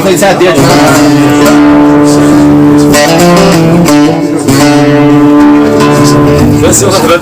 واخا يساعد يا بس صبر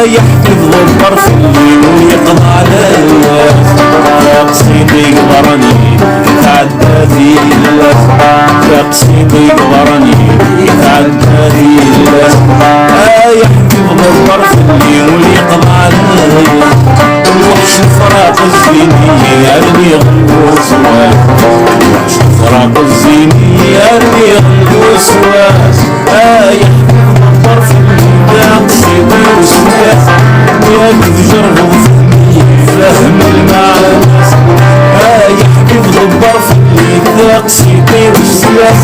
يحفظ الطرف اللي ويقضى على الناس. يا قصيدي قبرني يتعدى في الناس. يا قصيدي قبرني يتعدى في الناس. يحفظ الطرف اللي ويقضى على الناس. الوحش الفراق الزيني يرمي غلوس واس. الوحش الفراق الزيني يرمي غلوس واس. يحفظ الطرف اللي يا قصيدي وسواس. يا تفجر غفني فهم المعنى. يحفظ الظرف اللي يا قصيدي وسواس.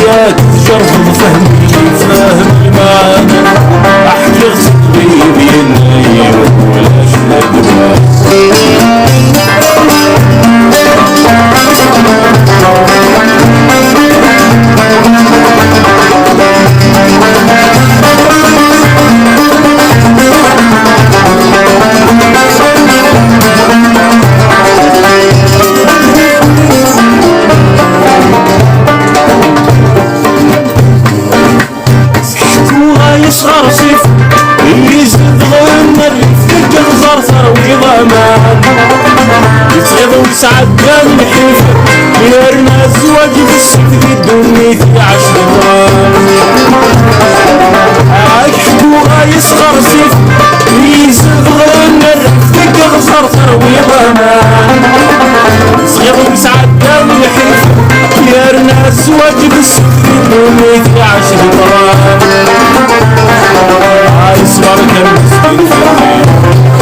يا تفجر غفني فهم المعنى. احكي صدري بيني ولاش ندواس. يصغر سيف اللي زد غنر يفك غزر ثروي ضمان. يتغيظ ويسعد كان الحيف يرمى الزواج في السيف يدوني في 10 غرام. عاشقوها يصغر سيف اللي زد غنر يفك غزر ثروي ضمان. يتغيظ ويسعد كان الحيف يرمى الزواج في السيف يدوني في 10 غرام. يصغر كالمسكين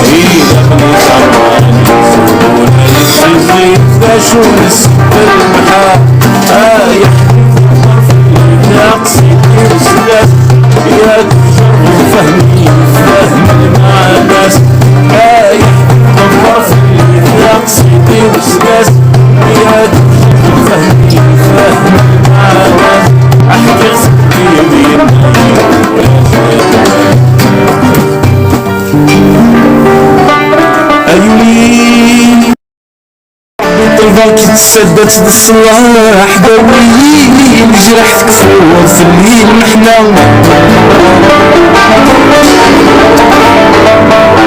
في يدخلي صراني سهولة يسجي فاشون السد المحا. يحكي الظرف اللي ناقصيني وسلاس. يا تجرب فهمي فهم المعناس. يحكي الظرف اللي ناقصيني وسلاس. يا تجرب فهمي فهم المعناس. احكي صدري بيني أيوي طلبك تسدت بالصلاح. داويني الجرح تكفور في الليل محنا.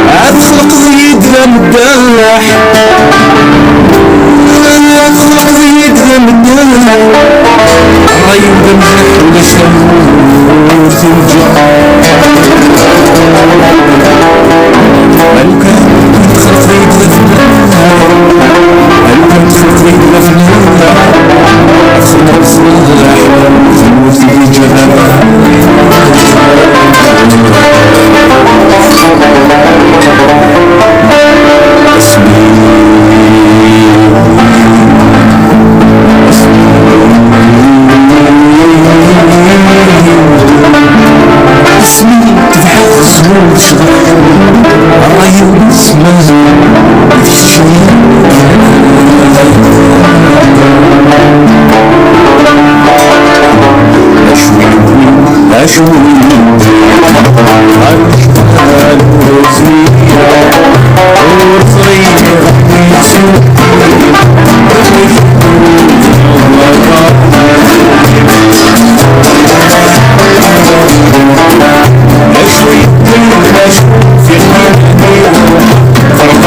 عاد خلق زيد ذا مدلح. عاد خلق زيد ذا مدلح. رايو ذا مجرح ولا شمور ترجع. لو كان خلق زيد ذا فنان. لو كان خلق زيد ذا فنان. خلق صلاح تمور ترجع. اسمي تضحك زهور شغل العيون اسمه شوي. أشوي أشتغل وزيرة وصغير أشوي كل أشوف في خلقي فرق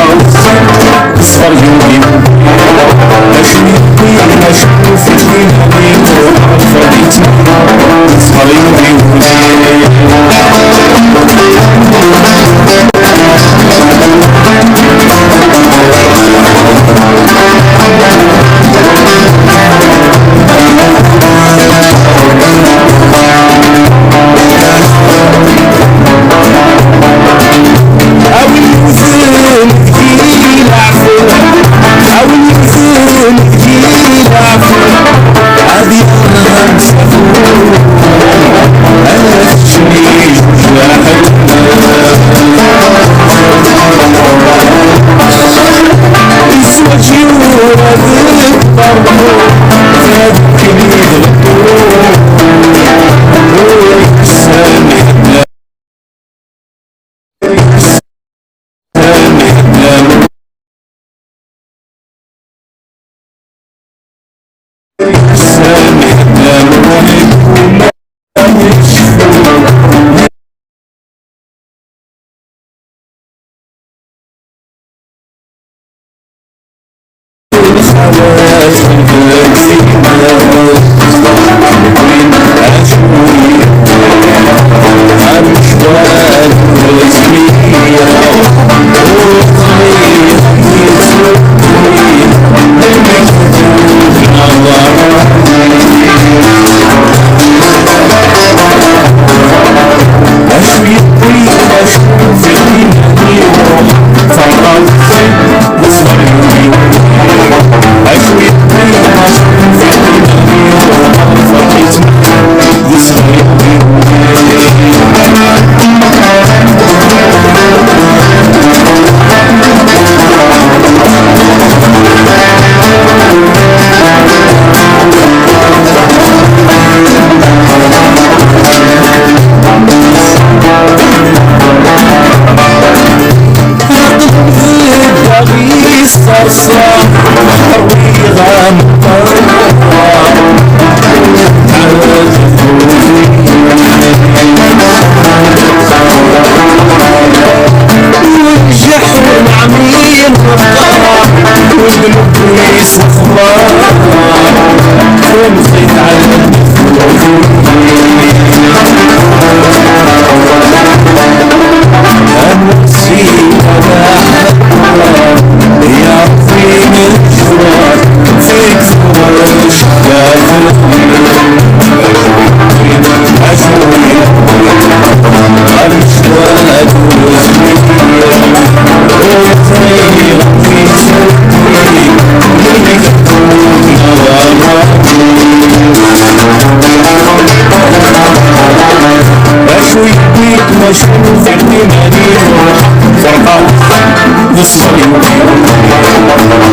مشهور في الدنيا فرقة نصف اليوم